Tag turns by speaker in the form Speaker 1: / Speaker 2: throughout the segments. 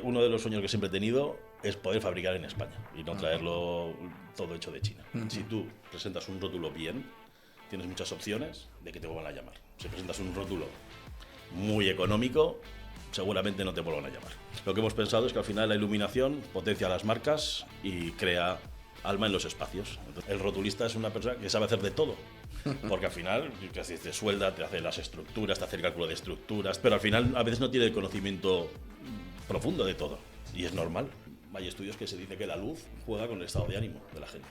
Speaker 1: Uno de los sueños que siempre he tenido es poder fabricar en España y no traerlo todo hecho de China. Si tú presentas un rótulo bien, tienes muchas opciones de que te vuelvan a llamar. Si presentas un rótulo muy económico, seguramente no te vuelvan a llamar. Lo que hemos pensado es que al final la iluminación potencia las marcas y crea alma en los espacios. Entonces, el rotulista es una persona que sabe hacer de todo. Porque al final te suelda, te hace las estructuras, te hace el cálculo de estructuras, pero al final a veces no tiene el conocimiento profundo de todo. Y es normal. Hay estudios que se dice que la luz juega con el estado de ánimo de la gente.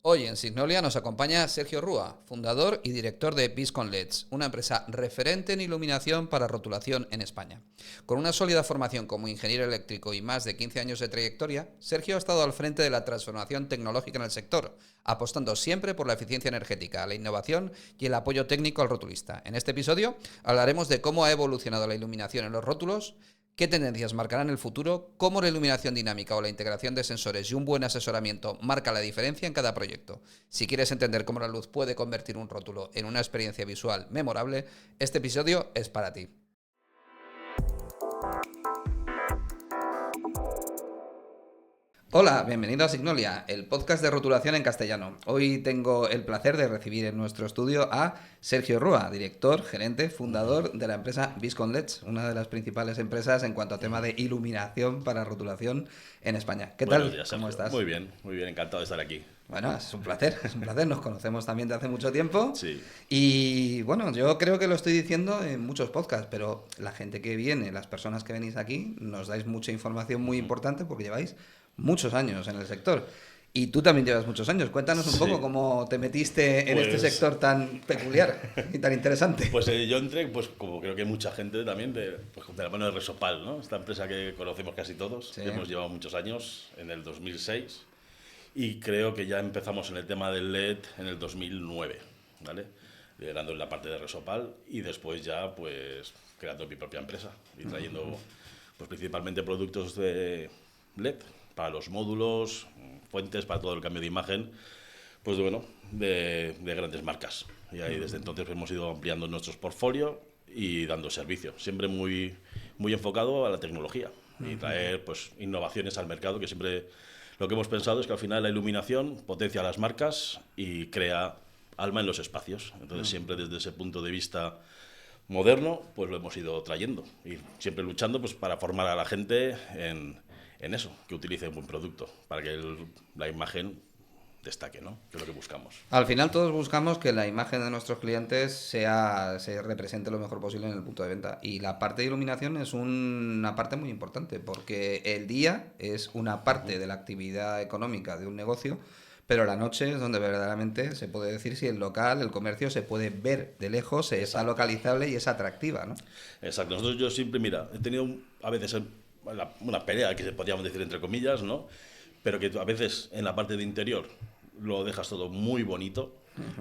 Speaker 2: Hoy en Signolia nos acompaña Sergio Rúa, fundador y director de Viscon LEDs, una empresa referente en iluminación para rotulación en España. Con una sólida formación como ingeniero eléctrico y más de 15 años de trayectoria, Sergio ha estado al frente de la transformación tecnológica en el sector, apostando siempre por la eficiencia energética, la innovación y el apoyo técnico al rotulista. En este episodio hablaremos de cómo ha evolucionado la iluminación en los rótulos, qué tendencias marcarán el futuro, cómo la iluminación dinámica o la integración de sensores y un buen asesoramiento marca la diferencia en cada proyecto. Si quieres entender cómo la luz puede convertir un rótulo en una experiencia visual memorable, este episodio es para ti. Hola, bienvenido a Signolia, el podcast de rotulación en castellano. Hoy tengo el placer de recibir en nuestro estudio a Sergio Rúa, director, gerente, fundador de la empresa Viscon LEDs, una de las principales empresas en cuanto a tema de iluminación para rotulación en España. ¿Qué
Speaker 1: Buenos
Speaker 2: tal?
Speaker 1: días,
Speaker 2: ¿Cómo
Speaker 1: Sergio.
Speaker 2: estás?
Speaker 1: Muy bien, encantado de estar aquí.
Speaker 2: Bueno, es un placer, es un placer. Nos conocemos también de hace mucho tiempo.
Speaker 1: Sí.
Speaker 2: Y bueno, yo creo que lo estoy diciendo en muchos podcasts, pero la gente que viene, las personas que venís aquí, nos dais mucha información muy importante porque lleváis muchos años en el sector. Y tú también llevas muchos años. Cuéntanos un poco
Speaker 1: Sí.
Speaker 2: cómo te metiste en este
Speaker 1: Pues,
Speaker 2: sector tan peculiar y tan interesante.
Speaker 1: pues yo entré, pues como creo que mucha gente también, de la mano de Resopal, ¿no? Esta empresa que conocemos casi todos,
Speaker 2: Sí.
Speaker 1: que hemos llevado muchos años, en el 2006. Y creo que ya empezamos en el tema del LED en el 2009, ¿vale? Liderando en la parte de Resopal y después ya, pues, creando mi propia empresa y trayendo, pues, principalmente productos de LED para los módulos, fuentes para todo el cambio de imagen, pues, bueno, de grandes marcas. Y ahí desde entonces hemos ido ampliando nuestros portfolio y dando servicio, siempre muy, muy enfocado a la tecnología y traer, pues, innovaciones al mercado, que siempre lo que hemos pensado es que al final la iluminación potencia las marcas y crea alma en los espacios. Entonces siempre desde ese punto de vista moderno, pues lo hemos ido trayendo y siempre luchando, pues, para formar a la gente en eso, que utilice un buen producto, para que la imagen destaque, ¿no? Que es lo que buscamos.
Speaker 2: Al final todos buscamos que la imagen de nuestros clientes se represente lo mejor posible en el punto de venta. Y la parte de iluminación es una parte muy importante, porque el día es una parte de la actividad económica de un negocio, pero la noche es donde verdaderamente se puede decir si el local, el comercio se puede ver de lejos, está localizable y es atractiva, ¿no?
Speaker 1: Exacto. Nosotros, yo siempre, mira, he tenido a veces una pelea, que se podríamos decir entre comillas, ¿no? Pero que a veces en la parte de interior lo dejas todo muy bonito,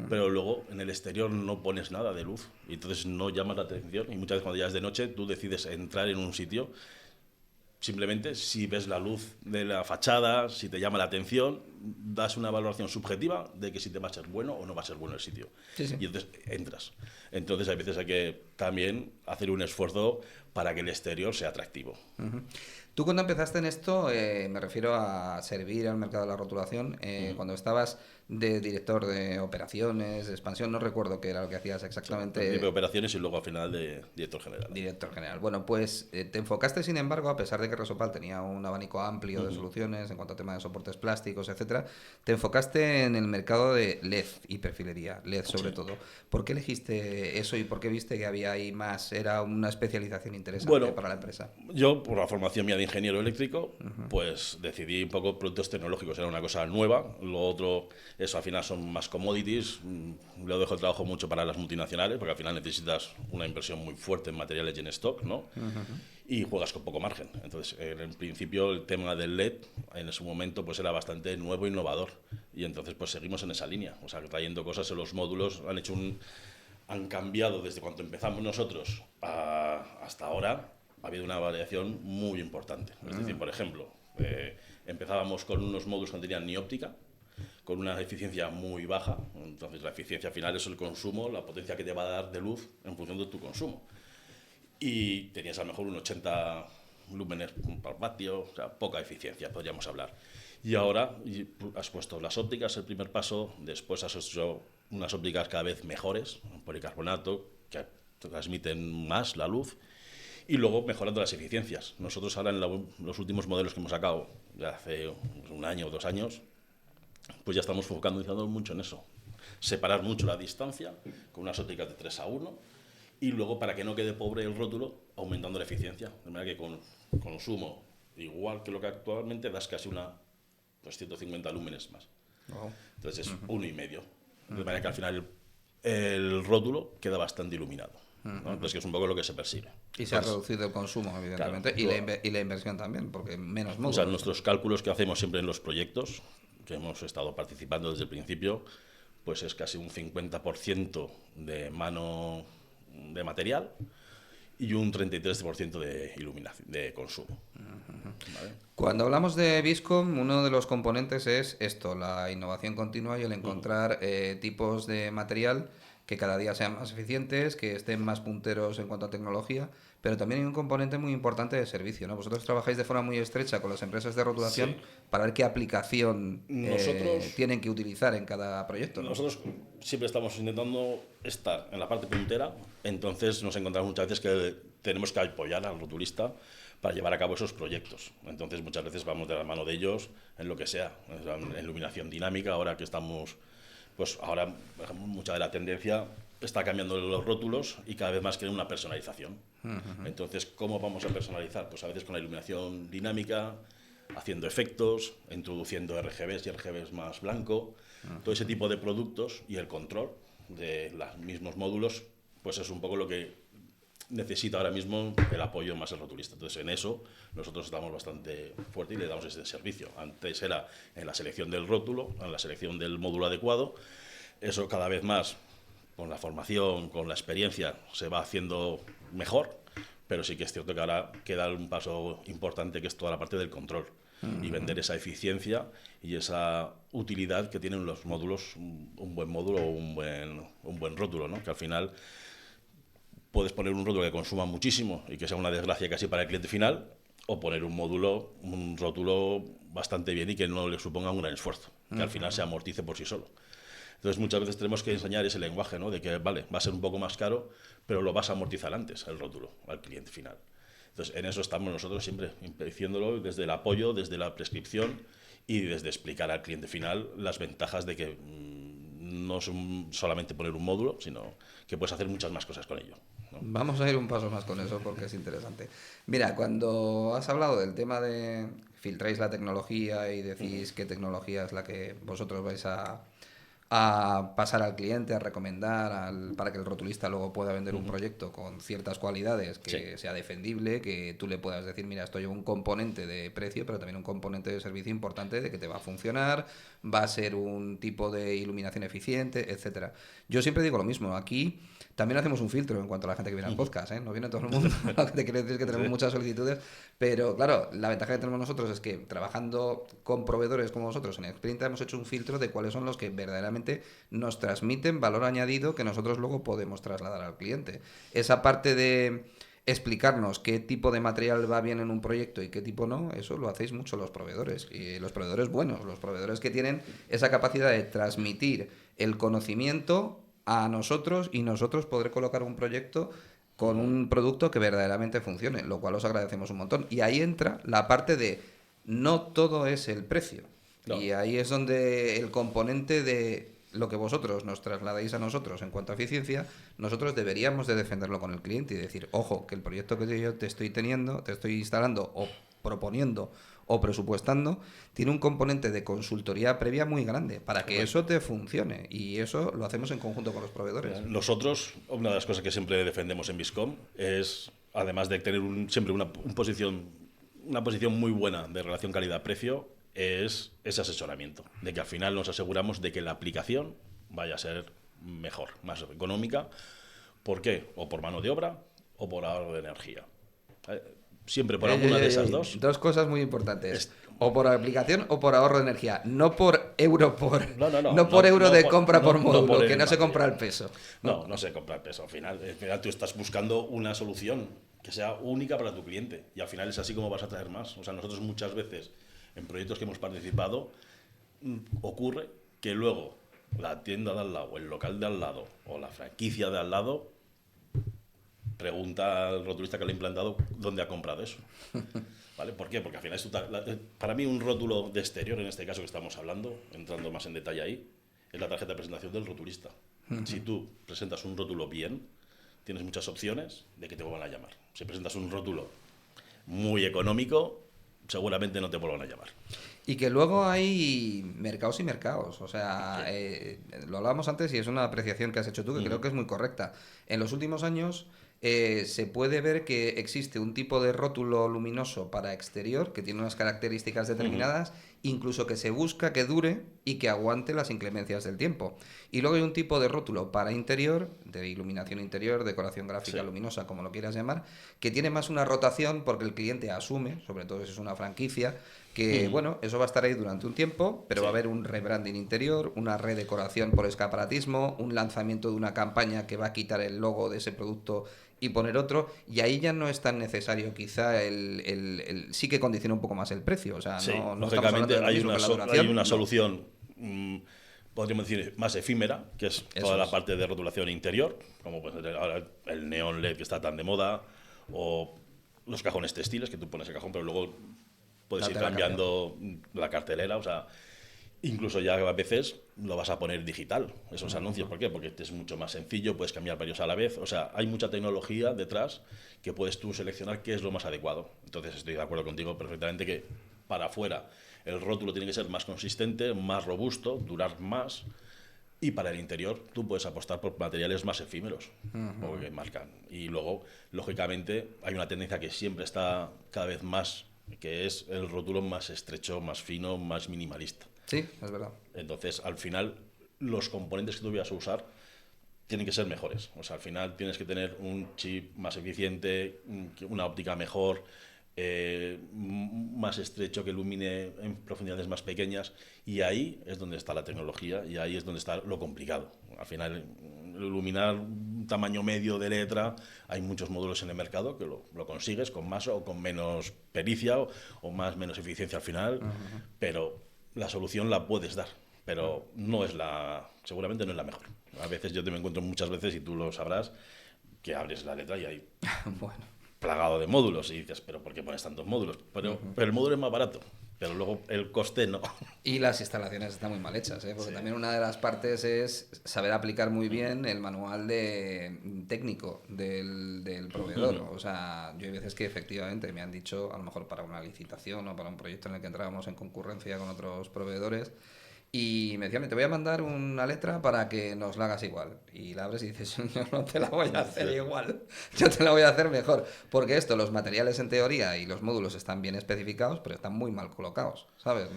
Speaker 1: pero luego en el exterior no pones nada de luz y entonces no llamas la atención. Y muchas veces cuando ya es de noche tú decides entrar en un sitio simplemente si ves la luz de la fachada, si te llama la atención, das una valoración subjetiva de que si te va a ser bueno o no va a ser bueno el sitio.
Speaker 2: Sí, sí.
Speaker 1: Y entonces entras. Entonces a veces hay que también hacer un esfuerzo para que el exterior sea atractivo.
Speaker 2: Tú cuando empezaste en esto, me refiero a servir al mercado de la rotulación, cuando estabas de director de operaciones, de expansión, no recuerdo qué era lo que hacías
Speaker 1: Sí, al principio de
Speaker 2: exactamente.
Speaker 1: operaciones y luego al final de director general.
Speaker 2: Director general. Bueno, pues te enfocaste, sin embargo, a pesar de que Resopal tenía un abanico amplio de soluciones en cuanto a tema de soportes plásticos, etcétera, te enfocaste en el mercado de LED y perfilería, LED sobre
Speaker 1: Sí.
Speaker 2: todo. ¿Por qué elegiste eso y por qué viste que había ahí más? Era una especialización interesante
Speaker 1: Bueno,
Speaker 2: para la empresa.
Speaker 1: yo, por la formación mía de ingeniero eléctrico, pues decidí un poco productos tecnológicos, era una cosa nueva. Lo otro, eso al final son más commodities. Lo dejo el trabajo mucho para las multinacionales, porque al final necesitas una inversión muy fuerte en materiales y en stock, ¿no? Y juegas con poco margen. Entonces, en principio, el tema del LED en ese momento pues era bastante nuevo e innovador. Y entonces, pues seguimos en esa línea. O sea, trayendo cosas en los módulos, han cambiado desde cuando empezamos nosotros hasta ahora. Ha habido una variación muy importante. Es decir, por ejemplo, empezábamos con unos módulos que no tenían ni óptica, con una eficiencia muy baja. Entonces, la eficiencia final es el consumo, la potencia que te va a dar de luz en función de tu consumo. Y tenías a lo mejor un 80 lúmenes por vatio, o sea, poca eficiencia, podríamos hablar. Y ahora has puesto las ópticas, el primer paso, después has hecho unas ópticas cada vez mejores, un policarbonato, que transmiten más la luz, y luego mejorando las eficiencias. Nosotros ahora en los últimos modelos que hemos sacado, de hace un año o 2 años, pues ya estamos focalizando mucho en eso. Separar mucho la distancia con unas ópticas de 3:1 y luego, para que no quede pobre el rótulo, aumentando la eficiencia. De manera que con consumo igual que lo que actualmente das casi 150 lúmenes más.
Speaker 2: Wow.
Speaker 1: Entonces es 1,5. De manera que al final el rótulo queda bastante iluminado, ¿no? Entonces, que es un poco lo que se persigue.
Speaker 2: Y se ha reducido el consumo, evidentemente,
Speaker 1: claro,
Speaker 2: y la inversión también, porque menos módulos.
Speaker 1: O sea, nuestros cálculos que hacemos siempre en los proyectos, que hemos estado participando desde el principio, pues es casi un 50% de mano de material y un 33% de iluminación, de consumo. ¿Vale?
Speaker 2: Cuando hablamos de Viscom, uno de los componentes es esto, la innovación continua y el encontrar tipos de material que cada día sean más eficientes, que estén más punteros en cuanto a tecnología, pero también hay un componente muy importante de servicio, ¿no? Vosotros trabajáis de forma muy estrecha con las empresas de rotulación para ver qué aplicación tienen que utilizar en cada proyecto, ¿no?
Speaker 1: Nosotros siempre estamos intentando estar en la parte puntera, entonces nos encontramos muchas veces que tenemos que apoyar al rotulista para llevar a cabo esos proyectos. Entonces muchas veces vamos de la mano de ellos en lo que sea, en iluminación dinámica, ahora que estamos, pues ahora por ejemplo, mucha de la tendencia está cambiando los rótulos y cada vez más quieren una personalización. Entonces, ¿cómo vamos a personalizar? Pues a veces con la iluminación dinámica, haciendo efectos, introduciendo RGBs y RGBs más blanco, todo ese tipo de productos y el control de los mismos módulos, pues es un poco lo que necesita ahora mismo el apoyo más el rotulista. Entonces, en eso nosotros estamos bastante fuertes y le damos este servicio. Antes era en la selección del rótulo, en la selección del módulo adecuado. Eso cada vez más, con la formación, con la experiencia, se va haciendo mejor, pero sí que es cierto que ahora queda un paso importante, que es toda la parte del control y vender esa eficiencia y esa utilidad que tienen los módulos, un buen módulo o un buen rótulo, ¿no? Que al final puedes poner un rótulo que consuma muchísimo y que sea una desgracia casi para el cliente final, o poner un rótulo bastante bien y que no le suponga un gran esfuerzo, que al final se amortice por sí solo. Entonces muchas veces tenemos que enseñar ese lenguaje, ¿no? De que vale, va a ser un poco más caro, pero lo vas a amortizar antes el rótulo al cliente final. Entonces en eso estamos nosotros siempre diciéndolo desde el apoyo, desde la prescripción y desde explicar al cliente final las ventajas de que no es solamente poner un módulo, sino que puedes hacer muchas más cosas con ello, ¿no?
Speaker 2: Vamos a ir un paso más con eso porque es interesante. Mira, cuando has hablado del tema de filtráis la tecnología y decís qué tecnología es la que vosotros vais a pasar al cliente, a recomendar para que el rotulista luego pueda vender un proyecto con ciertas cualidades, que sea defendible, que tú le puedas decir, mira, esto lleva un componente de precio, pero también un componente de servicio importante de que te va a funcionar, va a ser un tipo de iluminación eficiente, etcétera. Yo siempre digo lo mismo, aquí también hacemos un filtro en cuanto a la gente que viene al podcast, ¿eh? No viene todo el mundo, lo que te quiero decir es que tenemos muchas solicitudes, pero claro, la ventaja que tenemos nosotros es que trabajando con proveedores como vosotros en Exprinta hemos hecho un filtro de cuáles son los que verdaderamente nos transmiten valor añadido que nosotros luego podemos trasladar al cliente. Esa parte de explicarnos qué tipo de material va bien en un proyecto y qué tipo no, eso lo hacéis mucho los proveedores, y los proveedores buenos, los proveedores que tienen esa capacidad de transmitir el conocimiento a nosotros y nosotros poder colocar un proyecto con un producto que verdaderamente funcione, lo cual os agradecemos un montón. Y ahí entra la parte de no todo es el precio. No. Y ahí es donde el componente de lo que vosotros nos trasladáis a nosotros en cuanto a eficiencia, nosotros deberíamos de defenderlo con el cliente y decir, ojo, que el proyecto que yo te estoy teniendo, te estoy instalando o proponiendo o presupuestando, tiene un componente de consultoría previa muy grande para que eso te funcione, y eso lo hacemos en conjunto con los proveedores.
Speaker 1: Nosotros, una de las cosas que siempre defendemos en Viscom es, además de tener siempre una posición muy buena de relación calidad-precio, es ese asesoramiento, de que al final nos aseguramos de que la aplicación vaya a ser mejor, más económica. ¿Por qué? O por mano de obra o por ahorro de energía. Siempre por alguna de esas dos.
Speaker 2: Dos cosas muy importantes. O por aplicación o por ahorro de energía. No por euro de compra por módulo, que no se compra el peso.
Speaker 1: No se compra el peso. Al final tú estás buscando una solución que sea única para tu cliente. Y al final es así como vas a traer más. O sea, nosotros muchas veces, en proyectos que hemos participado, ocurre que luego la tienda de al lado, o el local de al lado, o la franquicia de al lado, pregunta al rotulista que lo ha implantado dónde ha comprado eso. ¿Vale? ¿Por qué? Porque al final para mí un rótulo de exterior, en este caso que estamos hablando, entrando más en detalle ahí, es la tarjeta de presentación del rotulista. Si tú presentas un rótulo bien, tienes muchas opciones de que te vuelvan a llamar. Si presentas un rótulo muy económico, seguramente no te vuelvan a llamar.
Speaker 2: Y que luego hay mercados y mercados. O sea, lo hablábamos antes y es una apreciación que has hecho tú que creo que es muy correcta. En los últimos años se puede ver que existe un tipo de rótulo luminoso para exterior que tiene unas características determinadas, incluso que se busca que dure y que aguante las inclemencias del tiempo. Y luego hay un tipo de rótulo para interior, de iluminación interior, decoración gráfica luminosa, como lo quieras llamar, que tiene más una rotación porque el cliente asume, sobre todo si es una franquicia, que bueno, eso va a estar ahí durante un tiempo, pero va a haber un rebranding interior, una redecoración por escaparatismo, un lanzamiento de una campaña que va a quitar el logo de ese producto y poner otro, y ahí ya no es tan necesario quizá sí que condiciona un poco más el precio. O sea, no
Speaker 1: lógicamente
Speaker 2: estamos hablando de lo mismo
Speaker 1: hay una solución, podríamos decir, más efímera, que es toda la parte de rotulación interior, como puede ser ahora el neón LED que está tan de moda, o los cajones textiles, que tú pones el cajón, pero luego puedes ir cambiando la cartelera, o sea, incluso ya a veces lo vas a poner digital, esos anuncios. ¿Por qué? Porque es mucho más sencillo, puedes cambiar varios a la vez. O sea, hay mucha tecnología detrás que puedes tú seleccionar qué es lo más adecuado. Entonces estoy de acuerdo contigo perfectamente que para afuera el rótulo tiene que ser más consistente, más robusto, durar más. Y para el interior tú puedes apostar por materiales más efímeros, o que marcan. Y luego, lógicamente, hay una tendencia que siempre está cada vez más, que es el rótulo más estrecho, más fino, más minimalista.
Speaker 2: Sí, es verdad.
Speaker 1: Entonces, al final, los componentes que tú vayas a usar tienen que ser mejores. O sea, al final tienes que tener un chip más eficiente, una óptica mejor, más estrecho, que ilumine en profundidades más pequeñas. Y ahí es donde está la tecnología y ahí es donde está lo complicado. Al final, iluminar un tamaño medio de letra, hay muchos módulos en el mercado que lo consigues con más o con menos pericia o menos eficiencia al final, pero la solución la puedes dar, pero seguramente no es la mejor. A veces yo te me encuentro muchas veces, y tú lo sabrás, que abres la letra y hay plagado de módulos y dices, pero ¿por qué pones tantos módulos? Pero el módulo es más barato, pero luego el coste no.
Speaker 2: Y las instalaciones están muy mal hechas, porque también una de las partes es saber aplicar muy bien el manual técnico del proveedor. O sea, yo hay veces que efectivamente me han dicho, a lo mejor para una licitación o para un proyecto en el que entrábamos en concurrencia con otros proveedores, y me decían, te voy a mandar una letra para que nos la hagas igual. Y la abres y dices, yo no te la voy a hacer igual, yo te la voy a hacer mejor. Porque los materiales en teoría y los módulos están bien especificados, pero están muy mal colocados, ¿sabes?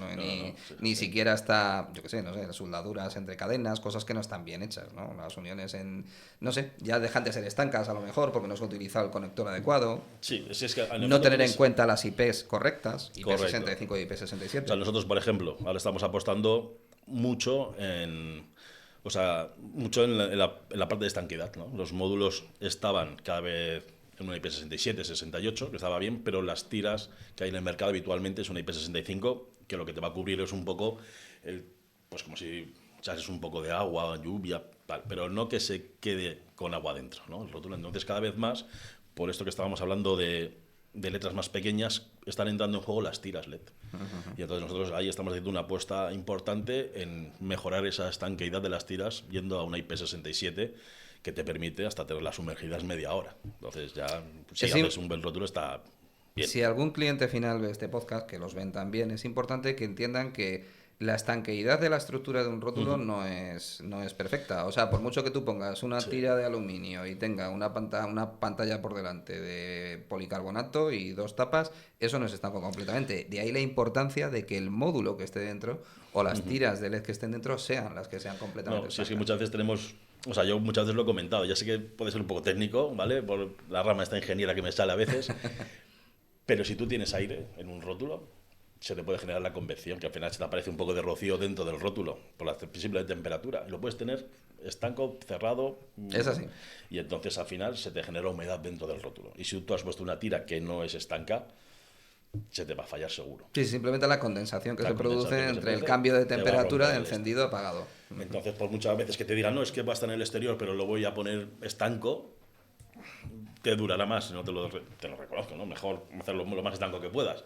Speaker 2: Ni siquiera está, yo qué sé, no sé, soldaduras entre cadenas, cosas que no están bien hechas, ¿no? Las uniones no sé, ya dejan de ser estancas a lo mejor porque no se ha utilizado el conector adecuado.
Speaker 1: Sí, es que
Speaker 2: no tener en cuenta las IPs correctas, IP65 y IP67.
Speaker 1: O sea, nosotros, por ejemplo, ahora estamos apostando mucho en la parte de estanquidad, ¿no? Los módulos estaban cada vez en una IP67, 68, que estaba bien, pero las tiras que hay en el mercado habitualmente es una IP65, que lo que te va a cubrir es un poco, pues como si echases un poco de agua, lluvia, tal, pero no que se quede con agua dentro, ¿no? El rótulo. Entonces, cada vez más, por esto que estábamos hablando de letras más pequeñas, están entrando en juego las tiras LED. Y entonces nosotros ahí estamos haciendo una apuesta importante en mejorar esa estanqueidad de las tiras yendo a una IP67 que te permite hasta tenerlas sumergidas media hora. Entonces ya, si haces un buen rótulo, está bien.
Speaker 2: Si algún cliente final ve este podcast, que los ven también, es importante que entiendan que la estanqueidad de la estructura de un rótulo no es perfecta. O sea, por mucho que tú pongas una tira de aluminio y tenga una pantalla por delante de policarbonato y dos tapas, eso no se estanca completamente. De ahí la importancia de que el módulo que esté dentro o las tiras de LED que estén dentro sean las que sean completamente
Speaker 1: estancas. Si es que muchas veces tenemos... O sea, yo muchas veces lo he comentado. Ya sé que puede ser un poco técnico, ¿vale? Por la rama esta ingeniera que me sale a veces. Pero si tú tienes aire en un rótulo, se te puede generar la convección, que al final se te aparece un poco de rocío dentro del rótulo por la simple temperatura. Lo puedes tener estanco, cerrado.
Speaker 2: Es así.
Speaker 1: Y entonces al final se te genera humedad dentro del rótulo. Y si tú has puesto una tira que no es estanca, se te va a fallar seguro.
Speaker 2: Sí, simplemente la condensación que
Speaker 1: La
Speaker 2: se
Speaker 1: condensación
Speaker 2: produce
Speaker 1: que se
Speaker 2: entre el
Speaker 1: produce
Speaker 2: cambio de
Speaker 1: te va a
Speaker 2: temperatura de
Speaker 1: romper el
Speaker 2: encendido a apagado.
Speaker 1: Entonces, por muchas veces que te digan, no, es que va a estar en el exterior, pero lo voy a poner estanco, te durará más, no te lo reconozco, ¿no? Mejor hacerlo lo más estanco que puedas,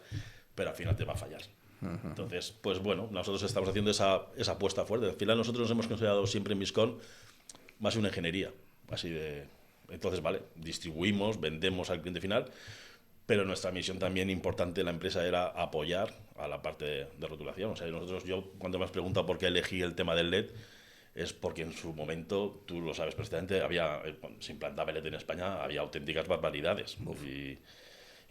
Speaker 1: pero al final te va a fallar. Entonces, pues bueno, nosotros estamos haciendo esa apuesta fuerte. Al final nosotros nos hemos considerado siempre en Viscon más una ingeniería, así de... Entonces, vale, distribuimos, vendemos al cliente final, pero nuestra misión también importante en la empresa era apoyar a la parte de rotulación. O sea, yo cuando me has preguntado por qué elegí el tema del LED, es porque en su momento, tú lo sabes perfectamente, cuando se implantaba el LED en España, había auténticas barbaridades.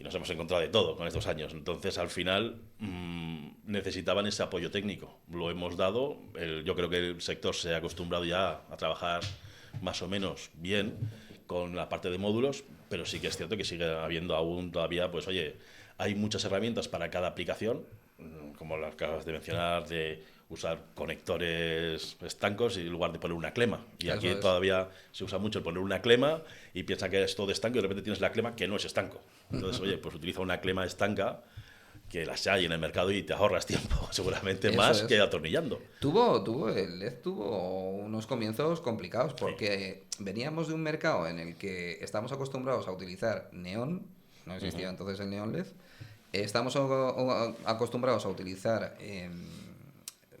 Speaker 1: Y nos hemos encontrado de todo con estos años. Entonces, al final, necesitaban ese apoyo técnico. Lo hemos dado. Yo creo que el sector se ha acostumbrado ya a trabajar más o menos bien con la parte de módulos, pero sí que es cierto que sigue habiendo aún todavía, pues oye, hay muchas herramientas para cada aplicación, como las que acabas de mencionar, de usar conectores estancos en lugar de poner una clema. Y aquí todavía se usa mucho el poner una clema y piensa que es todo estanco y de repente tienes la clema que no es estanco. Entonces, oye, pues utiliza una clema estanca, que las hay en el mercado y te ahorras tiempo, seguramente más que atornillando.
Speaker 2: El LED tuvo unos comienzos complicados porque veníamos de un mercado en el que estamos acostumbrados a utilizar neón, no existía entonces el neón LED, estamos acostumbrados a utilizar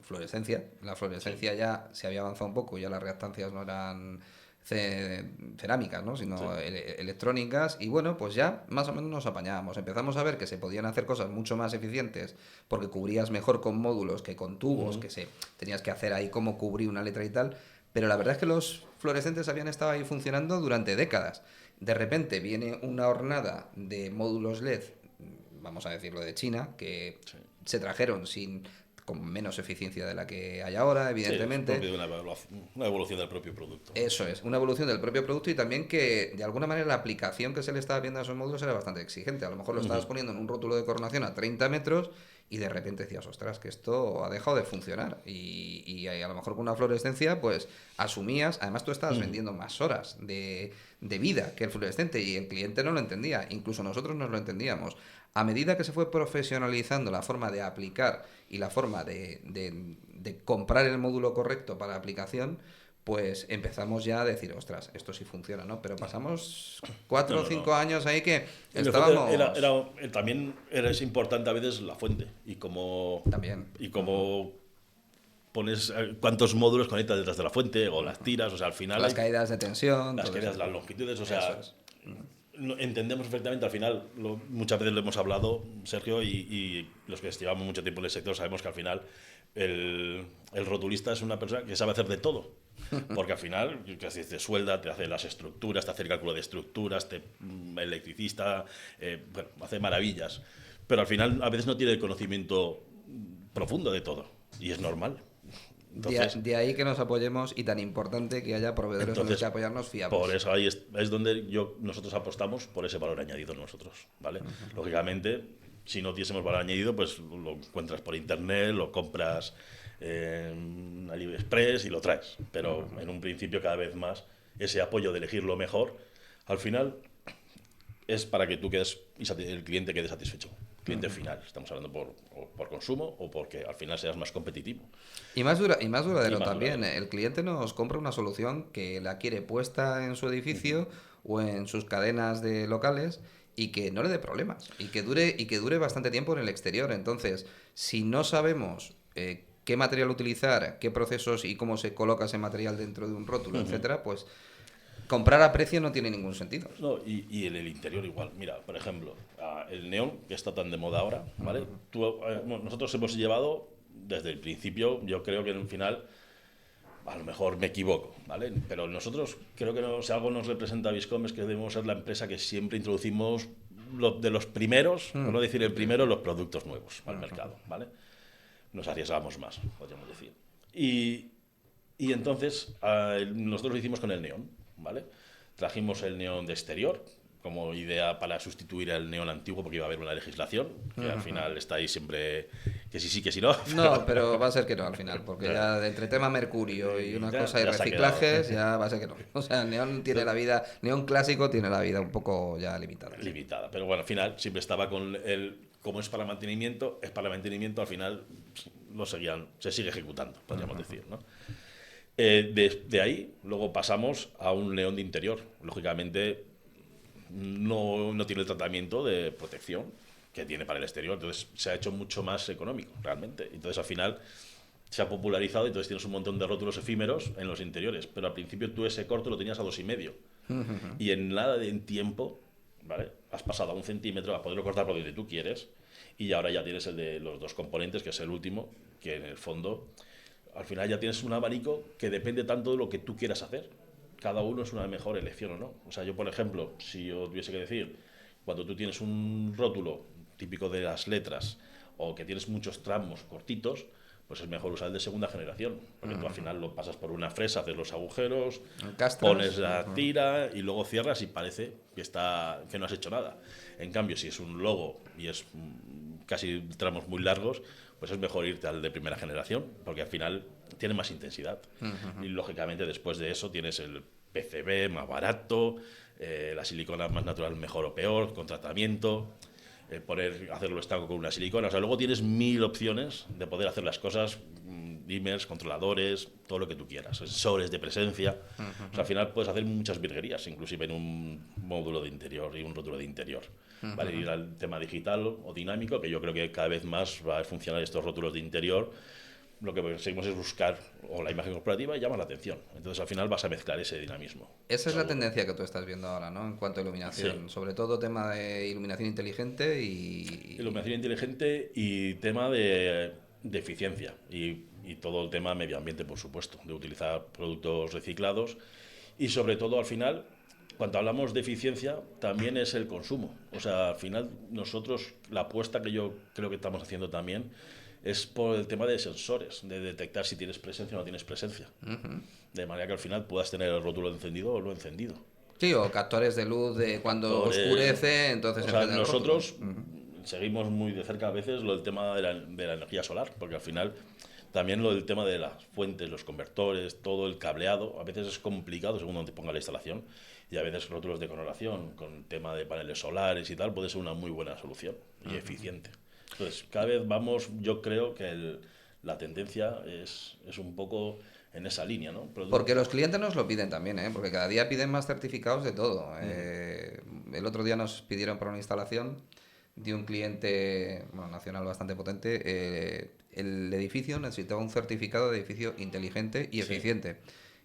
Speaker 2: fluorescencia. La fluorescencia ya se había avanzado un poco, ya las reactancias no eran cerámicas, ¿no? Sino electrónicas, y bueno, pues ya más o menos nos apañábamos. Empezamos a ver que se podían hacer cosas mucho más eficientes porque cubrías mejor con módulos que con tubos, tenías que hacer ahí cómo cubrir una letra y tal, pero la verdad es que los fluorescentes habían estado ahí funcionando durante décadas. De repente viene una hornada de módulos LED, vamos a decirlo de China, que se trajeron con menos eficiencia de la que hay ahora, evidentemente.
Speaker 1: Sí, una evolución del propio producto.
Speaker 2: Eso es, una evolución del propio producto, y también que de alguna manera la aplicación que se le estaba viendo a esos módulos era bastante exigente. A lo mejor lo estabas poniendo en un rótulo de coronación a 30 metros y de repente decías, ostras, que esto ha dejado de funcionar. Y a lo mejor con una fluorescencia, pues asumías, además tú estabas vendiendo más horas de vida que el fluorescente y el cliente no lo entendía, incluso nosotros no lo entendíamos. A medida que se fue profesionalizando la forma de aplicar y la forma de comprar el módulo correcto para la aplicación, pues empezamos ya a decir, ostras, esto sí funciona, ¿no? Pero pasamos 4 o 5 años ahí que estábamos...
Speaker 1: También es importante a veces la fuente y cómo pones cuántos módulos conectas detrás de la fuente o las tiras, o sea, al final...
Speaker 2: Las caídas de tensión...
Speaker 1: Las caídas, las longitudes, o sea... Entendemos perfectamente, al final, muchas veces lo hemos hablado, Sergio, y los que llevamos mucho tiempo en el sector sabemos que al final el rotulista es una persona que sabe hacer de todo. Porque al final te suelda, te hace las estructuras, te hace el cálculo de estructuras, electricista, bueno, hace maravillas. Pero al final a veces no tiene el conocimiento profundo de todo. Y es normal.
Speaker 2: Entonces, de ahí que nos apoyemos, y tan importante que haya proveedores en los que apoyarnos fiables.
Speaker 1: Por eso ahí es donde nosotros apostamos por ese valor añadido nosotros, ¿vale? Lógicamente, si no tuviésemos valor añadido, pues lo encuentras por internet, lo compras en AliExpress y lo traes. Pero en un principio, cada vez más, ese apoyo de elegir lo mejor, al final es para que tú quedes y el cliente quede satisfecho. Cliente final, estamos hablando por consumo o porque al final seas más competitivo.
Speaker 2: Y más duradero también. El cliente nos compra una solución que la quiere puesta en su edificio o en sus cadenas de locales, y que no le dé problemas y que dure bastante tiempo en el exterior. Entonces, si no sabemos qué material utilizar, qué procesos y cómo se coloca ese material dentro de un rótulo, etcétera, pues comprar a precio no tiene ningún sentido.
Speaker 1: No, y en el interior igual. Mira, por ejemplo, el neón, que está tan de moda ahora, ¿vale? Nosotros hemos llevado desde el principio, yo creo que en un final, a lo mejor me equivoco, ¿vale? Pero nosotros creo que si algo nos representa a Viscom es que debemos ser la empresa que siempre introducimos de los primeros, por no decir el primero, los productos nuevos al mercado, ¿vale? Nos arriesgamos más, podríamos decir. Y entonces nosotros lo hicimos con el neón, ¿vale? Trajimos el neón de exterior, como idea para sustituir al neón antiguo, porque iba a haber una legislación, que al final está ahí siempre que sí, que sí no.
Speaker 2: No, pero va a ser que no al final, porque ya de entre tema mercurio y una cosa y
Speaker 1: ya se ha quedado.
Speaker 2: reciclajes, ya va a ser que no. O sea, el neón tiene la vida, neón clásico tiene la vida un poco ya limitada.
Speaker 1: Limitada. Pero bueno, al final siempre estaba con el. Como es para mantenimiento, al final se sigue ejecutando, podríamos decir, ¿no? De ahí, luego pasamos a un neón de interior. Lógicamente, no tiene el tratamiento de protección que tiene para el exterior, entonces se ha hecho mucho más económico, realmente. Entonces, al final, se ha popularizado y entonces tienes un montón de rótulos efímeros en los interiores, pero al principio tú ese corto lo tenías a 2,5. Y en nada de tiempo, ¿vale? Has pasado a 1 centímetro a poderlo cortar por donde tú quieres, y ahora ya tienes el de los 2 componentes, que es el último, que en el fondo, al final ya tienes un abanico que depende tanto de lo que tú quieras hacer. Cada uno es una mejor elección o no. O sea, yo, por ejemplo, si yo tuviese que decir, cuando tú tienes un rótulo típico de las letras o que tienes muchos tramos cortitos, pues es mejor usar el de segunda generación, porque tú al final lo pasas por una fresa, haces los agujeros, pones la tira y luego cierras y parece que no has hecho nada. En cambio, si es un logo y es casi tramos muy largos, pues es mejor irte al de primera generación, porque al final tiene más intensidad. Y lógicamente después de eso tienes el PCB más barato, la silicona más natural mejor o peor, con tratamiento, hacerlo estanco con una silicona. O sea, luego tienes 1000 opciones de poder hacer las cosas, dimmers, controladores, todo lo que tú quieras, sensores de presencia. O sea, al final puedes hacer muchas virguerías, inclusive en un módulo de interior y un rótulo de interior. ¿Vale? Ir al tema digital o dinámico, que yo creo que cada vez más va a funcionar estos rótulos de interior. Lo que seguimos es buscar o la imagen corporativa y llama la atención. Entonces, al final vas a mezclar ese dinamismo.
Speaker 2: Esa es la tendencia que tú estás viendo ahora, ¿no? En cuanto a iluminación.
Speaker 1: Sí.
Speaker 2: Sobre todo tema de iluminación inteligente y...
Speaker 1: Iluminación inteligente y tema de eficiencia. Y todo el tema medio ambiente, por supuesto, de utilizar productos reciclados. Y sobre todo, al final, cuando hablamos de eficiencia, también es el consumo. O sea, al final, nosotros, la apuesta que yo creo que estamos haciendo también es por el tema de sensores, de detectar si tienes presencia o no tienes presencia. De manera que al final puedas tener el rótulo encendido o no encendido.
Speaker 2: Sí, o captores de luz de cuando oscurece, entonces...
Speaker 1: O sea, nosotros seguimos muy de cerca a veces el tema de la energía solar, porque al final también el tema de las fuentes, los convertores, todo el cableado, a veces es complicado según donde ponga la instalación, y a veces rótulos de coloración con tema de paneles solares y tal puede ser una muy buena solución y eficiente. Entonces, cada vez yo creo que la tendencia es un poco en esa línea, ¿no?
Speaker 2: Porque los clientes nos lo piden también, ¿eh? Porque cada día piden más certificados de todo. El otro día nos pidieron para una instalación de un cliente nacional bastante potente. El edificio necesitaba un certificado de edificio inteligente y eficiente.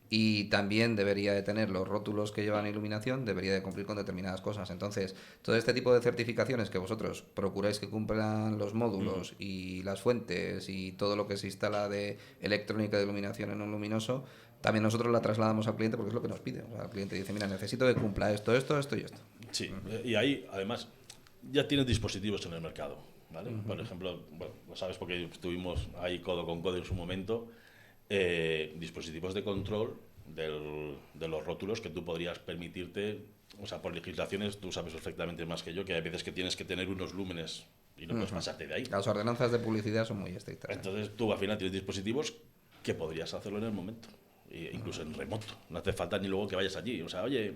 Speaker 2: Y también debería de tener los rótulos que llevan iluminación, debería de cumplir con determinadas cosas. Entonces, todo este tipo de certificaciones que vosotros procuráis que cumplan los módulos y las fuentes y todo lo que se instala de electrónica de iluminación en un luminoso, también nosotros la trasladamos al cliente porque es lo que nos pide. O sea, el cliente dice, mira, necesito que cumpla esto y esto.
Speaker 1: Sí, y ahí, además, ya tienes dispositivos en el mercado, ¿vale? Por ejemplo, bueno, lo sabes porque estuvimos ahí codo con codo en su momento, dispositivos de control de los rótulos que tú podrías permitirte, o sea, por legislaciones, tú sabes perfectamente más que yo, que hay veces que tienes que tener unos lúmenes y no puedes pasarte de ahí.
Speaker 2: Las ordenanzas de publicidad son muy estrictas.
Speaker 1: Entonces tú al final tienes dispositivos que podrías hacerlo en el momento, incluso en remoto. No hace falta ni luego que vayas allí. O sea, oye,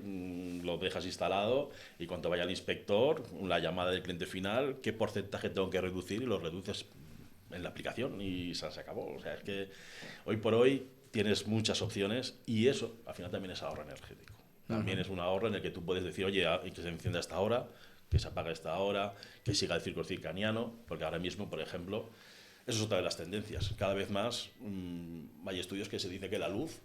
Speaker 1: lo dejas instalado y cuando vaya el inspector, la llamada del cliente final, qué porcentaje tengo que reducir y lo reduces en la aplicación y se acabó. O sea, es que hoy por hoy tienes muchas opciones y eso al final también es ahorro energético. También es un ahorro en el que tú puedes decir, oye, que se encienda a esta hora, que se apague a esta hora, que siga el círculo circaniano, porque ahora mismo, por ejemplo, eso es otra de las tendencias. Cada vez más hay estudios que se dice que la luz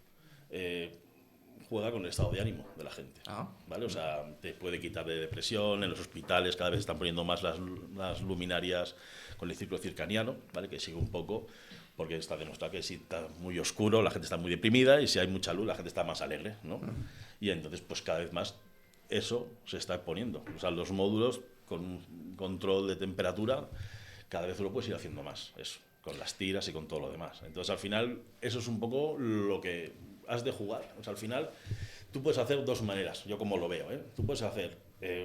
Speaker 1: juega con el estado de ánimo de la gente. ¿Vale? O sea, te puede quitar de depresión. En los hospitales cada vez están poniendo más las luminarias con el ciclo circaniano, ¿vale? Que sigue un poco, porque está demostrado que si está muy oscuro la gente está muy deprimida y si hay mucha luz la gente está más alegre, ¿no? Y entonces pues cada vez más eso se está poniendo. O sea, los módulos con control de temperatura cada vez lo puedes ir haciendo más, eso, con las tiras y con todo lo demás. Entonces al final eso es un poco lo que has de jugar. O sea, al final tú puedes hacer dos maneras, yo como lo veo, ¿eh? Tú puedes hacer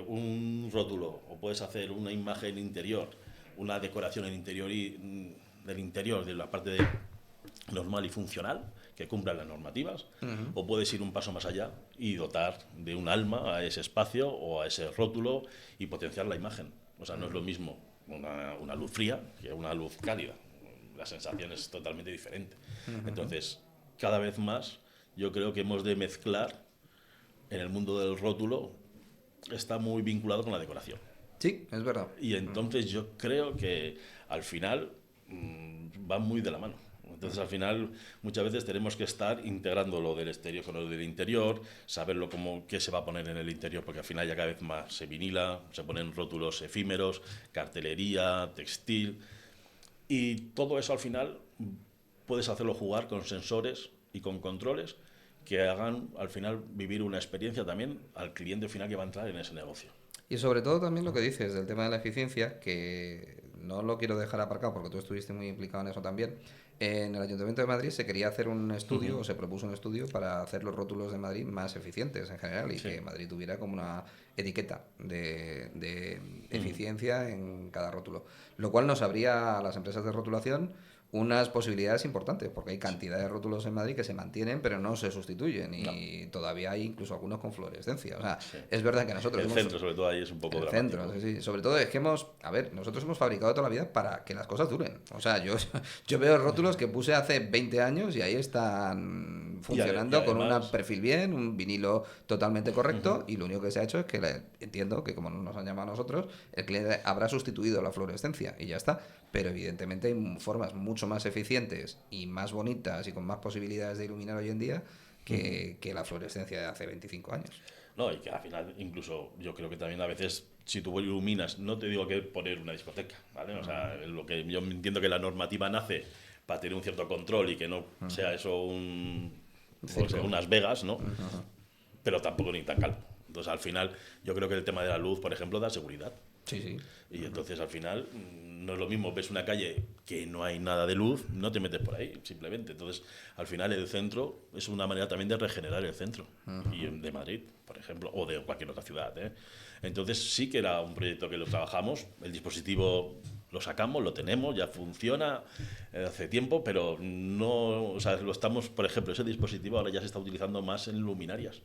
Speaker 1: un rótulo o puedes hacer una imagen interior, una decoración en interior del interior de la parte normal y funcional que cumpla las normativas, o puedes ir un paso más allá y dotar de un alma a ese espacio o a ese rótulo y potenciar la imagen. O sea, no es lo mismo una luz fría que una luz cálida. La sensación es totalmente diferente. Entonces, cada vez más yo creo que hemos de mezclar en el mundo del rótulo, está muy vinculado con la decoración.
Speaker 2: Sí, es verdad.
Speaker 1: Y entonces yo creo que al final va muy de la mano. Entonces al final muchas veces tenemos que estar integrando lo del exterior con lo del interior, saberlo qué se va a poner en el interior, porque al final ya cada vez más se vinila, se ponen rótulos efímeros, cartelería, textil, y todo eso al final puedes hacerlo jugar con sensores y con controles que hagan al final vivir una experiencia también al cliente final que va a entrar en ese negocio.
Speaker 2: Y sobre todo también lo que dices del tema de la eficiencia, que no lo quiero dejar aparcado porque tú estuviste muy implicado en eso también. En el Ayuntamiento de Madrid se quería hacer un estudio, o se propuso un estudio para hacer los rótulos de Madrid más eficientes en general y que Madrid tuviera como una etiqueta de eficiencia en cada rótulo. Lo cual nos abría a las empresas de rotulación unas posibilidades importantes, porque hay cantidad de rótulos en Madrid que se mantienen pero no se sustituyen y todavía hay incluso algunos con fluorescencia. O sea, es verdad que nosotros...
Speaker 1: El centro, sobre todo, ahí es un poco dramático.
Speaker 2: El centro, sí. Sobre todo es que nosotros hemos fabricado toda la vida para que las cosas duren. O sea, yo veo rótulos que puse hace 20 años y ahí están funcionando con un perfil bien, un vinilo totalmente correcto y lo único que se ha hecho es que entiendo que como nos han llamado a nosotros, el cliente habrá sustituido la fluorescencia y ya está. Pero evidentemente hay formas mucho más eficientes y más bonitas y con más posibilidades de iluminar hoy en día que la fluorescencia de hace 25 años.
Speaker 1: No, y que al final incluso yo creo que también a veces si tú iluminas, no te digo que poner una discoteca, ¿vale? O sea, lo que yo entiendo que la normativa nace para tener un cierto control y que no sea eso unas Vegas, ¿no? Pero tampoco ni tan calmo. Entonces al final yo creo que el tema de la luz, por ejemplo, da seguridad.
Speaker 2: Sí.
Speaker 1: Y entonces al final no es lo mismo, ves una calle que no hay nada de luz, no te metes por ahí, simplemente. Entonces al final el centro es una manera también de regenerar el centro, y de Madrid, por ejemplo, o de cualquier otra ciudad, ¿eh? Entonces sí que era un proyecto que lo trabajamos, el dispositivo lo sacamos, lo tenemos, ya funciona hace tiempo, pero no, o sea, lo estamos, por ejemplo, ese dispositivo ahora ya se está utilizando más en luminarias,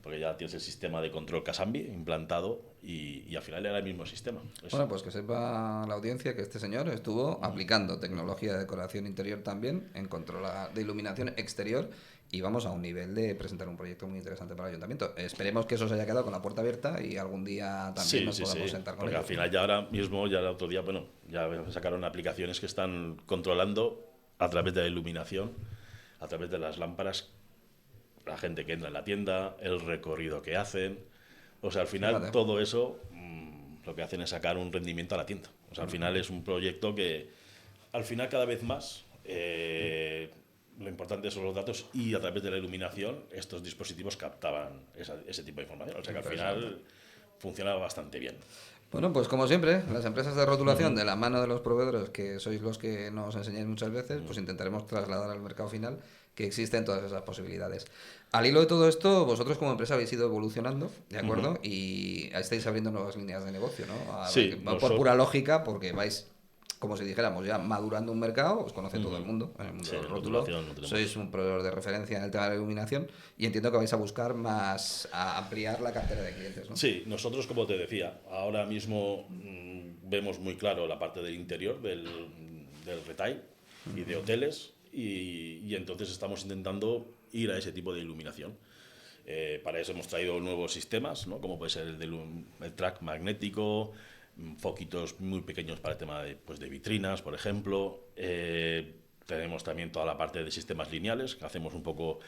Speaker 1: porque ya tienes el sistema de control Casambi implantado y al final era el mismo sistema.
Speaker 2: Bueno, pues que sepa la audiencia que este señor estuvo aplicando tecnología de decoración interior también en control de iluminación exterior y vamos a un nivel de presentar un proyecto muy interesante para el ayuntamiento. Esperemos que eso se haya quedado con la puerta abierta y algún día también nos podamos sentar con
Speaker 1: porque
Speaker 2: ellos.
Speaker 1: Al final ya ahora mismo, ya el otro día, bueno, ya sacaron aplicaciones que están controlando a través de la iluminación, a través de las lámparas, la gente que entra en la tienda, el recorrido que hacen. O sea, al final todo eso lo que hacen es sacar un rendimiento a la tienda. O sea, al final es un proyecto que al final cada vez más lo importante son los datos y a través de la iluminación estos dispositivos captaban ese tipo de información. O sea que al final funcionaba bastante bien.
Speaker 2: Bueno, pues como siempre, las empresas de rotulación, de la mano de los proveedores, que sois los que nos enseñáis muchas veces, pues intentaremos trasladar al mercado final que existen todas esas posibilidades. Al hilo de todo esto, vosotros como empresa habéis ido evolucionando, ¿de acuerdo? Y estáis abriendo nuevas líneas de negocio, ¿no?
Speaker 1: Sí.
Speaker 2: Por pura lógica, porque vais, como si dijéramos, ya madurando un mercado, os conoce todo el mundo, en el mundo del rótulo, sois un proveedor de referencia en el tema de la iluminación y entiendo que vais a buscar a ampliar la cartera de clientes, ¿no?
Speaker 1: Sí, nosotros, como te decía, ahora mismo vemos muy claro la parte del interior del retail y de hoteles y entonces estamos intentando ir a ese tipo de iluminación. Para eso hemos traído nuevos sistemas, ¿no? Como puede ser el track magnético, foquitos muy pequeños para el tema de vitrinas, por ejemplo. Tenemos también toda la parte de sistemas lineales, que hacemos un poco,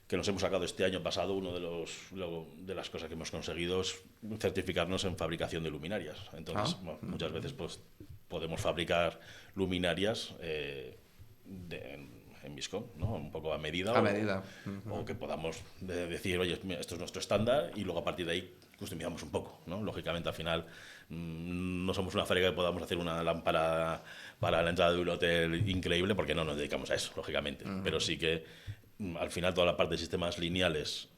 Speaker 1: que nos hemos sacado este año pasado. Uno de las cosas que hemos conseguido es certificarnos en fabricación de luminarias. Entonces, muchas veces pues podemos fabricar luminarias en Viscom, ¿no? Un poco a medida. O que podamos decir, oye, mira, esto es nuestro estándar y luego a partir de ahí customizamos un poco, ¿no? Lógicamente, al final no somos una fábrica que podamos hacer una lámpara para la entrada de un hotel increíble porque no nos dedicamos a eso, lógicamente. Pero sí que al final toda la parte de sistemas lineales,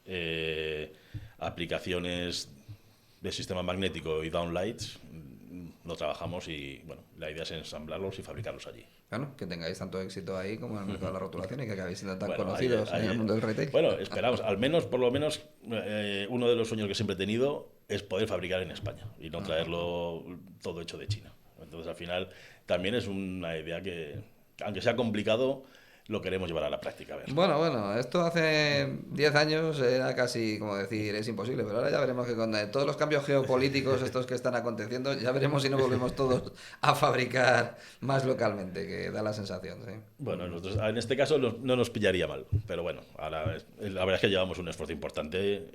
Speaker 1: aplicaciones de sistema magnético y downlights lo trabajamos y bueno, la idea es ensamblarlos y fabricarlos allí.
Speaker 2: Bueno, que tengáis tanto éxito ahí como en el mercado de la rotulación y que acabéis siendo tan
Speaker 1: Bueno,
Speaker 2: conocidos en el mundo del retail.
Speaker 1: bueno, esperamos, por lo menos, uno de los sueños que siempre he tenido es poder fabricar en España y no traerlo todo hecho de China. Entonces, al final, también es una idea que, aunque sea complicado, lo queremos llevar a la práctica. A ver.
Speaker 2: Bueno, esto hace 10 años era casi como decir, es imposible, pero ahora ya veremos que con todos los cambios geopolíticos estos que están aconteciendo, ya veremos si no volvemos todos a fabricar más localmente, que da la sensación, sí.
Speaker 1: Bueno, nosotros, en este caso no nos pillaría mal, pero bueno, ahora la verdad es que llevamos un esfuerzo importante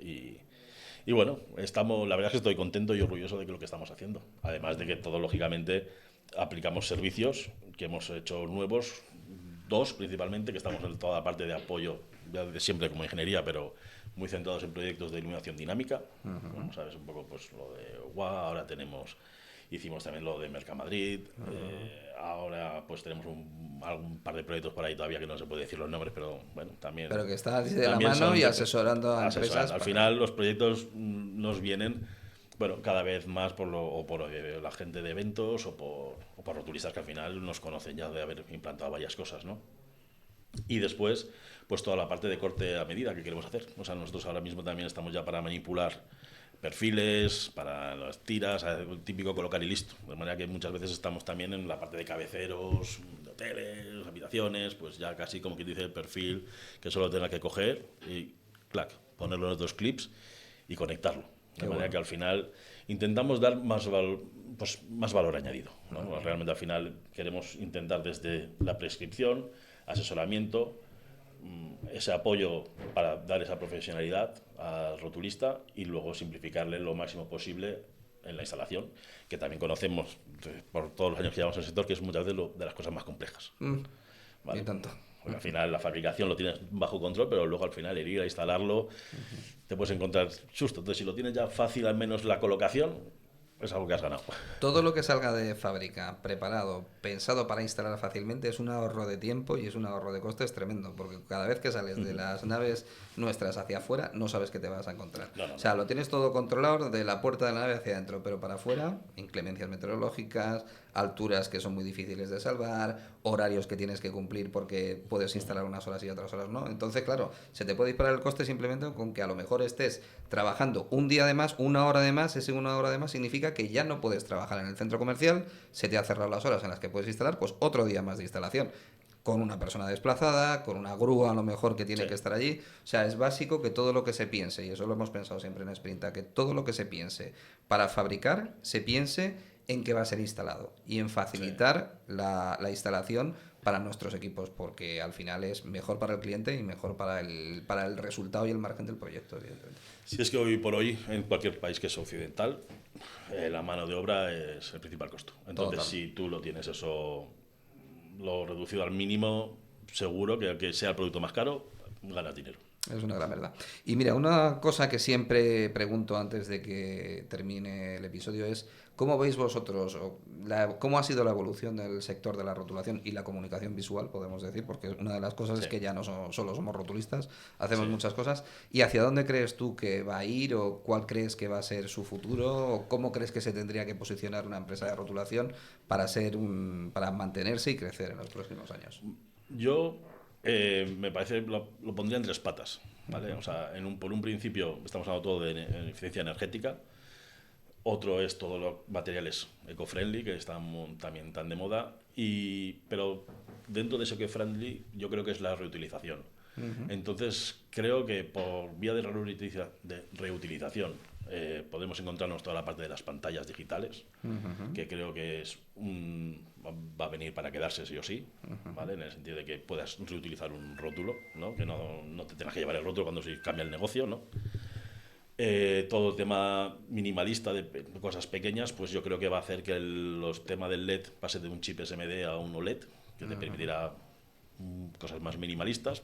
Speaker 1: y bueno, la verdad es que estoy contento y orgulloso de lo que estamos haciendo. Además de que todo, lógicamente, aplicamos servicios que hemos hecho nuevos, 2 principalmente, que estamos en toda la parte de apoyo, ya de siempre como ingeniería, pero muy centrados en proyectos de iluminación dinámica. Bueno, sabes un poco pues lo de UA, ahora hicimos también lo de Mercamadrid, ahora pues tenemos algún par de proyectos por ahí todavía que no se puede decir los nombres, pero bueno, también...
Speaker 2: Pero que está de la mano y asesorando a empresas.
Speaker 1: Al final los proyectos nos vienen, bueno, cada vez más por la gente de eventos o por rotulistas que al final nos conocen ya de haber implantado varias cosas, ¿no? Y después, pues toda la parte de corte a medida que queremos hacer. O sea, nosotros ahora mismo también estamos ya para manipular perfiles, para las tiras, el típico colocar y listo. De manera que muchas veces estamos también en la parte de cabeceros, de hoteles, habitaciones, pues ya casi como que dice el perfil que solo tenga que coger y, clac, ponerlo en los 2 clips y conectarlo. De manera que al final intentamos dar más valor añadido, ¿no? Realmente al final queremos intentar desde la prescripción, asesoramiento, ese apoyo para dar esa profesionalidad al rotulista y luego simplificarle lo máximo posible en la instalación, que también conocemos por todos los años que llevamos en el sector, que es muchas veces de las cosas más complejas. ¿Vale?
Speaker 2: Y tanto.
Speaker 1: Porque al final la fabricación lo tienes bajo control, pero luego al final ir a instalarlo te puedes encontrar susto. Entonces, si lo tienes ya fácil, al menos la colocación, es algo que has ganado.
Speaker 2: Todo lo que salga de fábrica, preparado, pensado para instalar fácilmente, es un ahorro de tiempo y es un ahorro de costes tremendo, porque cada vez que sales de las naves nuestras hacia afuera, no sabes qué te vas a encontrar. O sea, lo tienes todo controlado de la puerta de la nave hacia adentro, pero para afuera, inclemencias meteorológicas, alturas que son muy difíciles de salvar, horarios que tienes que cumplir porque puedes instalar unas horas y otras horas no. Entonces, claro, se te puede disparar el coste simplemente con que a lo mejor estés trabajando un día de más, una hora de más. Ese una hora de más significa que ya no puedes trabajar en el centro comercial, se te ha cerrado las horas en las que puedes instalar, pues otro día más de instalación, con una persona desplazada, con una grúa a lo mejor que tiene que estar allí. O sea, es básico que todo lo que se piense, y eso lo hemos pensado siempre en Sprinta, que todo lo que se piense para fabricar, se piense en que va a ser instalado y en facilitar la instalación para nuestros equipos, porque al final es mejor para el cliente y mejor para el resultado y el margen del proyecto, evidentemente.
Speaker 1: Si es que hoy por hoy, en cualquier país que es occidental, la mano de obra es el principal costo. Entonces, si tú lo tienes eso lo reducido al mínimo, seguro que aunque sea el producto más caro, ganas dinero.
Speaker 2: Es una gran verdad. Y mira, una cosa que siempre pregunto antes de que termine el episodio es ¿cómo veis vosotros, cómo ha sido la evolución del sector de la rotulación y la comunicación visual, podemos decir? Porque una de las cosas es que ya no solo somos rotulistas, hacemos muchas cosas. ¿Y hacia dónde crees tú que va a ir o cuál crees que va a ser su futuro? ¿O cómo crees que se tendría que posicionar una empresa de rotulación para mantenerse y crecer en los próximos años?
Speaker 1: Yo me parece lo pondría en 3 patas, ¿vale? O sea, por un principio estamos hablando todo de eficiencia energética. Otro es todos los materiales eco-friendly, que están también tan de moda. Pero dentro de ese eco-friendly yo creo que es la reutilización. Entonces creo que por vía de reutilización podemos encontrarnos toda la parte de las pantallas digitales, que creo que va a venir para quedarse sí o sí, ¿vale? En el sentido de que puedas reutilizar un rótulo, ¿no? Que no te tengas que llevar el rótulo cuando se cambia el negocio, ¿no? Todo el tema minimalista de cosas pequeñas, pues yo creo que va a hacer que los temas del LED pase de un chip SMD a un OLED, que te permitirá cosas más minimalistas.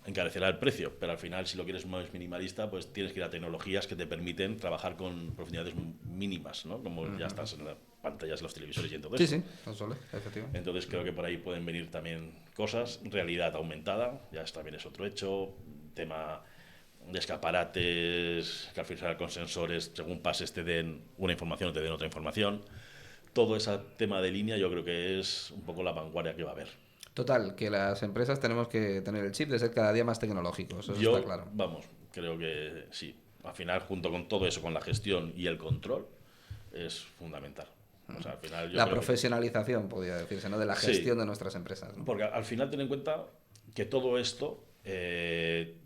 Speaker 1: Encarecerá el precio, pero al final, si lo quieres más minimalista, pues tienes que ir a tecnologías que te permiten trabajar con profundidades mínimas, ¿no? Como ya estás en las pantallas, los televisores y en todo eso.
Speaker 2: Sí, consola, efectivamente.
Speaker 1: Entonces creo que por ahí pueden venir también cosas, realidad aumentada, ya también es otro hecho, tema de escaparates, que al final con sensores, según pases, te den una información o te den otra información. Todo ese tema de línea yo creo que es un poco la vanguardia que va a haber.
Speaker 2: Total, que las empresas tenemos que tener el chip de ser cada día más tecnológicos, eso está
Speaker 1: Yo,
Speaker 2: claro.
Speaker 1: vamos, creo que sí. Al final, junto con todo eso, con la gestión y el control, es fundamental. O sea, al final yo
Speaker 2: La
Speaker 1: creo que
Speaker 2: profesionalización, podría decirse, ¿no? De la
Speaker 1: sí,
Speaker 2: gestión de nuestras empresas, ¿no?
Speaker 1: porque al final ten en cuenta que todo esto,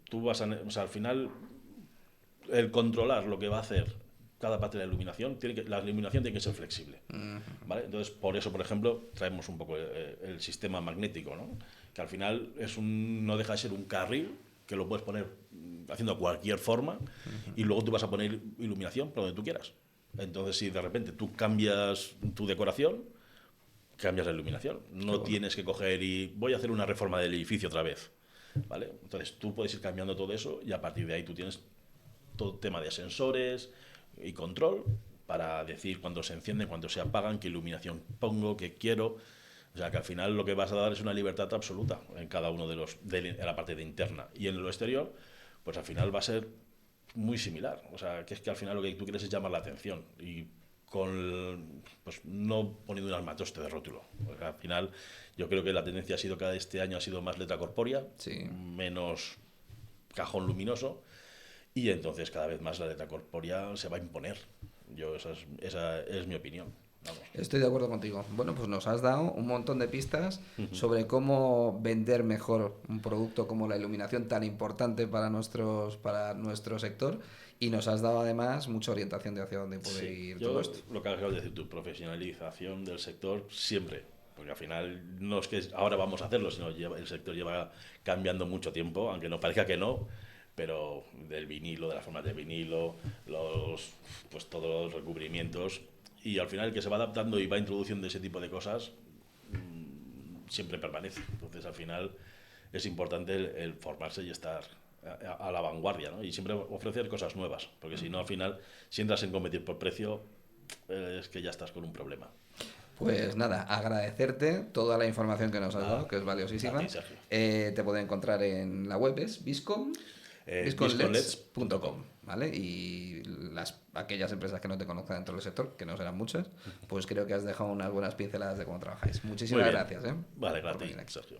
Speaker 1: tú vas a, o sea, al final el controlar lo que va a hacer cada parte de la iluminación, la iluminación tiene que ser flexible. ¿Vale? Entonces, por eso, por ejemplo, traemos un poco el sistema magnético, ¿no? Que al final no deja de ser un carril que lo puedes poner haciendo cualquier forma y luego tú vas a poner iluminación por donde tú quieras. Entonces, si de repente tú cambias tu decoración, cambias la iluminación. No tienes que coger y voy a hacer una reforma del edificio otra vez. ¿Vale? Entonces, tú puedes ir cambiando todo eso y a partir de ahí tú tienes todo tema de sensores y control para decir cuándo se encienden, cuándo se apagan, qué iluminación pongo, qué quiero. O sea que al final lo que vas a dar es una libertad absoluta en cada uno de la parte de interna. Y en lo exterior, pues al final va a ser muy similar. O sea, que es que al final lo que tú quieres es llamar la atención. Y pues no poniendo un armatoste de rótulo. Porque al final yo creo que la tendencia ha sido cada este año ha sido más letra corpórea,
Speaker 2: Sí.
Speaker 1: menos cajón luminoso. Y entonces cada vez más la letra corpórea se va a imponer. Esa es mi opinión. Vamos.
Speaker 2: Estoy de acuerdo contigo. Bueno, pues nos has dado un montón de pistas sobre cómo vender mejor un producto como la iluminación tan importante para nuestro sector y nos has dado además mucha orientación de hacia dónde puede
Speaker 1: Sí,
Speaker 2: ir
Speaker 1: yo
Speaker 2: todo esto.
Speaker 1: lo que acabas de decir, tu profesionalización del sector siempre, porque al final no es que ahora vamos a hacerlo, sino el sector lleva cambiando mucho tiempo, aunque no parezca que no, pero del vinilo, de las formas de vinilo, pues todos los recubrimientos, y al final el que se va adaptando y va introduciendo ese tipo de cosas siempre permanece. Entonces al final es importante el formarse y estar a la vanguardia, ¿no? Y siempre ofrecer cosas nuevas, porque si no al final si entras en competir por precio es que ya estás con un problema.
Speaker 2: Pues nada, agradecerte toda la información que nos has
Speaker 1: Nada,
Speaker 2: dado, que es
Speaker 1: a
Speaker 2: valiosísima.
Speaker 1: ti, Sergio.
Speaker 2: Te puede encontrar en la web, es Viscom,
Speaker 1: Visconleds.com.
Speaker 2: visconlets.com, ¿vale? Y aquellas empresas que no te conozcan dentro del sector, que no serán muchas, pues creo que has dejado unas buenas pinceladas de cómo trabajáis.
Speaker 1: Muy
Speaker 2: Muchísimas
Speaker 1: bien.
Speaker 2: gracias,
Speaker 1: Vale,
Speaker 2: por
Speaker 1: gracias,
Speaker 2: venir aquí.
Speaker 1: Sergio.